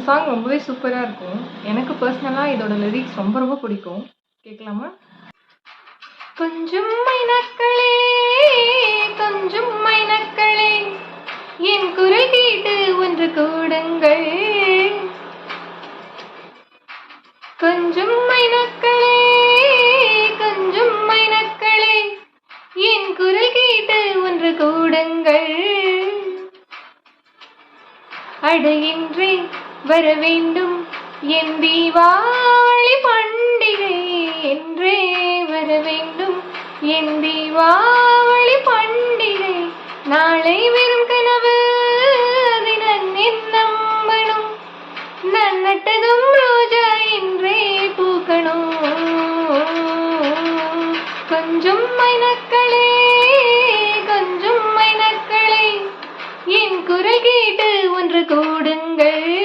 Song ரொம்பவே சூப்பரா இருக்கும். எனக்கு பர்சனலா இதோட லிரிக்ஸ் ரொம்ப ரொம்ப பிடிக்கும். கேட்கலாமா? கொஞ்சம் மைனக்களே, கொஞ்சம் மைனக்களே, என் குரல் கேட்டு ஒன்று கூடுங்கள். கொஞ்சம் மைனக்களே, கொஞ்சம் மைனக்களே, என் குரல் கேட்டு ஒன்று கூடுங்கள். அடையின்றே வர வேண்டும் என் தீபாவளி பண்டிகை, என்றே வர வேண்டும் என் தீபாவளி பண்டிகை. நாளை வெறும் கனவு, அதை நான் நம்பணும். நான் நட்டதும் ரோஜா என்றே பூக்கணும். கொஞ்சம் மைனக்களே, கொஞ்சம் மைனக்களே, என் குரல் கேட்டு ஒன்று கூடுங்கள்.